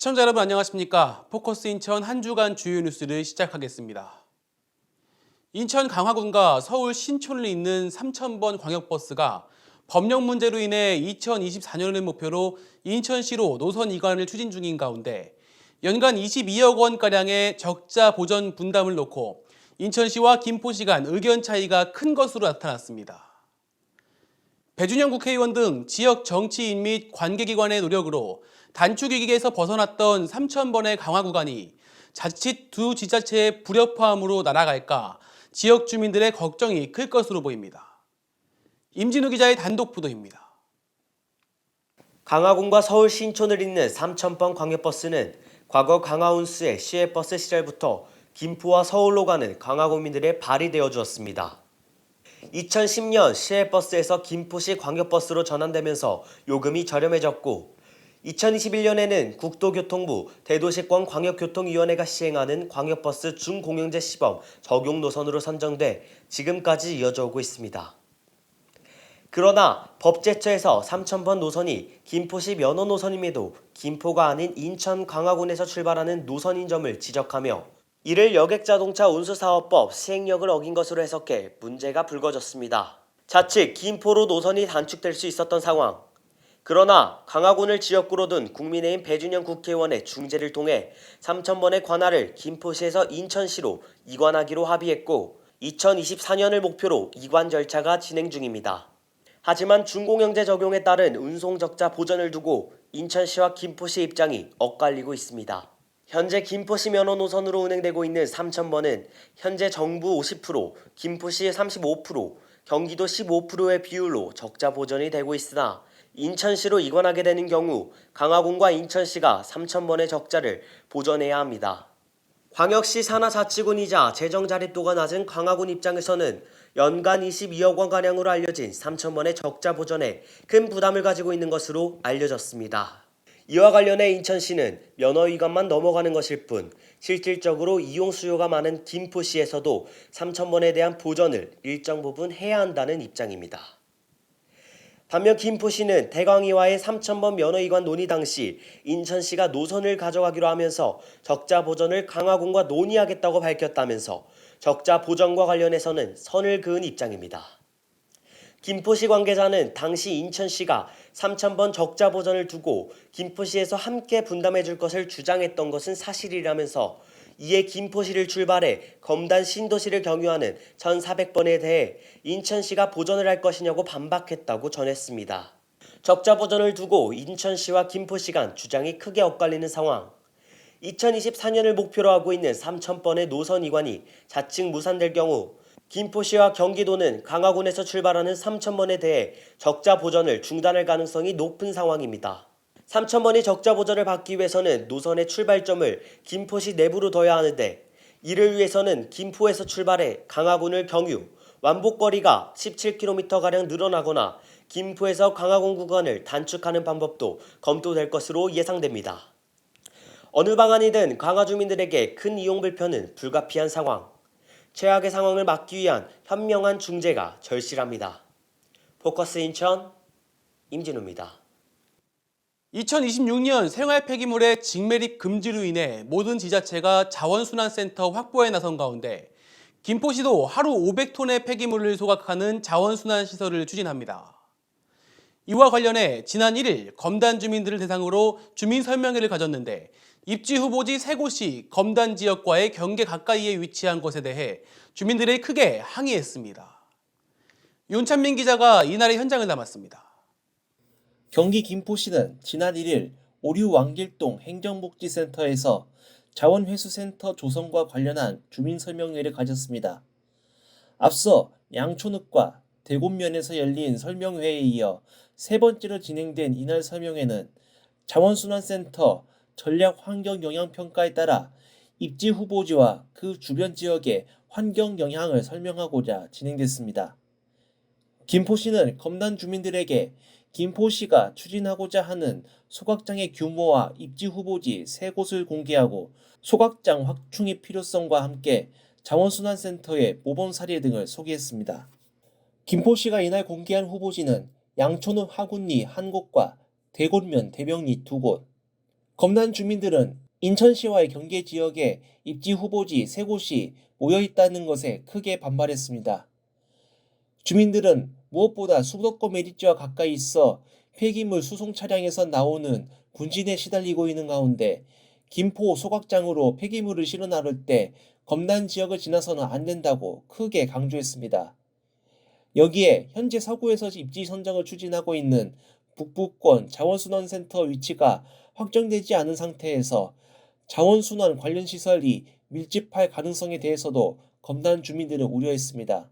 시청자 여러분 안녕하십니까? 포커스 인천 한 주간 주요 뉴스를 시작하겠습니다. 인천 강화군과 서울 신촌을 잇는 3,000번 광역버스가 법령 문제로 인해 2024년을 목표로 인천시로 노선 이관을 추진 중인 가운데 연간 22억 원가량의 적자 보전 분담을 놓고 인천시와 김포시 간 의견 차이가 큰 것으로 나타났습니다. 배준영 국회의원 등 지역 정치인 및 관계기관의 노력으로 단축위기에서 벗어났던 3,000번의 강화 구간이 자칫 두 지자체의 불협화음으로 날아갈까 지역 주민들의 걱정이 클 것으로 보입니다. 임진우 기자의 단독 보도입니다. 강화군과 서울 신촌을 잇는 3,000번 광역버스는 과거 강화운수의 시외버스 시절부터 김포와 서울로 가는 강화군민들의 발이 되어 주었습니다. 2010년 시외버스에서 김포시 광역버스로 전환되면서 요금이 저렴해졌고 2021년에는 국토교통부 대도시권 광역교통위원회가 시행하는 광역버스 준공영제 시범 적용 노선으로 선정돼 지금까지 이어져 오고 있습니다. 그러나 법제처에서 3,000번 노선이 김포시 면허 노선임에도 김포가 아닌 인천 강화군에서 출발하는 노선인 점을 지적하며 이를 여객자동차 운수사업법 시행령을 어긴 것으로 해석해 문제가 불거졌습니다. 자칫 김포로 노선이 단축될 수 있었던 상황. 그러나 강화군을 지역구로 둔 국민의힘 배준영 국회의원의 중재를 통해 3,000번의 관할을 김포시에서 인천시로 이관하기로 합의했고 2024년을 목표로 이관 절차가 진행 중입니다. 하지만 준공영제 적용에 따른 운송적자 보전을 두고 인천시와 김포시 입장이 엇갈리고 있습니다. 현재 김포시 면허 노선으로 운행되고 있는 3,000번은 현재 정부 50%, 김포시 35%, 경기도 15%의 비율로 적자 보전이 되고 있으나 인천시로 이관하게 되는 경우 강화군과 인천시가 3,000번의 적자를 보전해야 합니다. 광역시 산하자치군이자 재정 자립도가 낮은 강화군 입장에서는 연간 22억 원가량으로 알려진 3,000번의 적자 보전에 큰 부담을 가지고 있는 것으로 알려졌습니다. 이와 관련해 인천시는 면허 위반만 넘어가는 것일 뿐 실질적으로 이용 수요가 많은 김포시에서도 3,000번에 대한 보전을 일정 부분 해야 한다는 입장입니다. 반면 김포시는 대광이와의 3,000번 면허 위반 논의 당시 인천시가 노선을 가져가기로 하면서 적자 보전을 강화군과 논의하겠다고 밝혔다면서 적자 보전과 관련해서는 선을 그은 입장입니다. 김포시 관계자는 당시 인천시가 3,000번 적자 보전을 두고 김포시에서 함께 분담해 줄 것을 주장했던 것은 사실이라면서 이에 김포시를 출발해 검단 신도시를 경유하는 1,400번에 대해 인천시가 보전을 할 것이냐고 반박했다고 전했습니다. 적자 보전을 두고 인천시와 김포시 간 주장이 크게 엇갈리는 상황. 2024년을 목표로 하고 있는 3,000번의 노선 이관이 자칫 무산될 경우 김포시와 경기도는 강화군에서 출발하는 3,000번에 대해 적자 보전을 중단할 가능성이 높은 상황입니다. 3,000번이 적자 보전을 받기 위해서는 노선의 출발점을 김포시 내부로 둬야 하는데 이를 위해서는 김포에서 출발해 강화군을 경유, 완복거리가 17km가량 늘어나거나 김포에서 강화군 구간을 단축하는 방법도 검토될 것으로 예상됩니다. 어느 방안이든 강화 주민들에게 큰 이용 불편은 불가피한 상황. 최악의 상황을 막기 위한 현명한 중재가 절실합니다. 포커스 인천 임진우입니다. 2026년 생활 폐기물의 직매립 금지로 인해 모든 지자체가 자원순환센터 확보에 나선 가운데 김포시도 하루 500톤의 폐기물을 소각하는 자원순환시설을 추진합니다. 이와 관련해 지난 1일 검단 주민들을 대상으로 주민설명회를 가졌는데 입지 후보지 3곳이 검단 지역과의 경계 가까이에 위치한 것에 대해 주민들이 크게 항의했습니다. 윤찬민 기자가 이날의 현장을 담았습니다. 경기 김포시는 지난 1일 오류 왕길동 행정복지센터에서 자원회수센터 조성과 관련한 주민설명회를 가졌습니다. 앞서 양촌읍과 대곡면에서 열린 설명회에 이어 세 번째로 진행된 이날 설명회는 자원순환센터 전략환경영향평가에 따라 입지 후보지와 그 주변 지역의 환경 영향을 설명하고자 진행됐습니다. 김포시는 검단 주민들에게 김포시가 추진하고자 하는 소각장의 규모와 입지 후보지 3곳을 공개하고 소각장 확충의 필요성과 함께 자원순환센터의 모범 사례 등을 소개했습니다. 김포시가 이날 공개한 후보지는 양촌읍 하군리 1곳과 대곡면 대병리 2곳, 검난 주민들은 인천시와의 경계 지역에 입지 후보지 3곳이 모여 있다는 것에 크게 반발했습니다. 주민들은 무엇보다 수도권 매립지와 가까이 있어 폐기물 수송 차량에서 나오는 분진에 시달리고 있는 가운데 김포 소각장으로 폐기물을 실어 나를 때 검난 지역을 지나서는 안 된다고 크게 강조했습니다. 여기에 현재 서구에서 입지 선정을 추진하고 있는 북부권 자원순환센터 위치가 확정되지 않은 상태에서 자원순환 관련 시설이 밀집할 가능성에 대해서도 검난 주민들은 우려했습니다.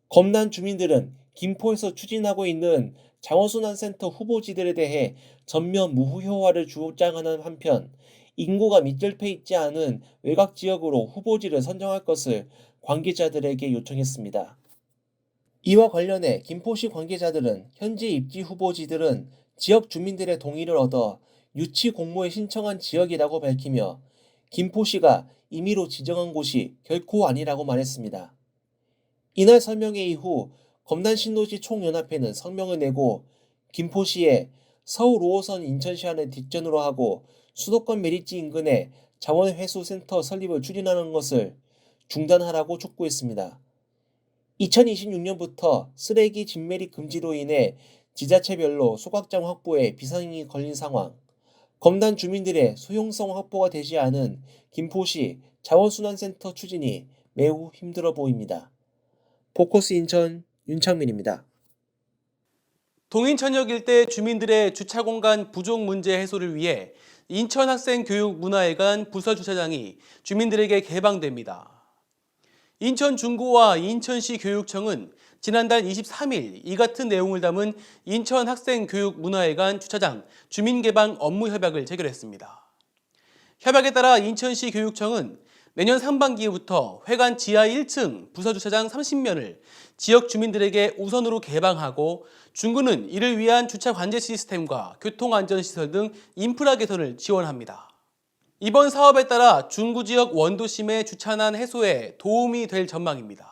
검난 주민들은 김포에서 추진하고 있는 자원순환센터 후보지들에 대해 전면 무후효화를 주장하는 한편 인구가 밀집해 있지 않은 외곽 지역으로 후보지를 선정할 것을 관계자들에게 요청했습니다. 이와 관련해 김포시 관계자들은 현재 입지 후보지들은 지역 주민들의 동의를 얻어 유치 공모에 신청한 지역이라고 밝히며 김포시가 임의로 지정한 곳이 결코 아니라고 말했습니다. 이날 설명회 이후 검난신도시 총연합회는 성명을 내고 김포시에 서울 5호선 인천시안을 뒷전으로 하고 수도권 매립지 인근에 자원회수센터 설립을 추진하는 것을 중단하라고 촉구했습니다. 2026년부터 쓰레기 진매립 금지로 인해 지자체별로 소각장 확보에 비상이 걸린 상황, 검난 주민들의 수용성 확보가 되지 않은 김포시 자원순환센터 추진이 매우 힘들어 보입니다. 포커스 인천 윤창민입니다. 동인천역 일대 주민들의 주차 공간 부족 문제 해소를 위해 인천학생교육문화회관 부서주차장이 주민들에게 개방됩니다. 인천중구와 인천시 교육청은 지난달 23일 이 같은 내용을 담은 인천학생교육문화회관 주차장 주민개방 업무협약을 체결했습니다. 협약에 따라 인천시 교육청은 내년 상반기부터 회관 지하 1층 부서주차장 30면을 지역 주민들에게 우선으로 개방하고 중구는 이를 위한 주차 관제 시스템과 교통안전시설 등 인프라 개선을 지원합니다. 이번 사업에 따라 중구 지역 원도심의 주차난 해소에 도움이 될 전망입니다.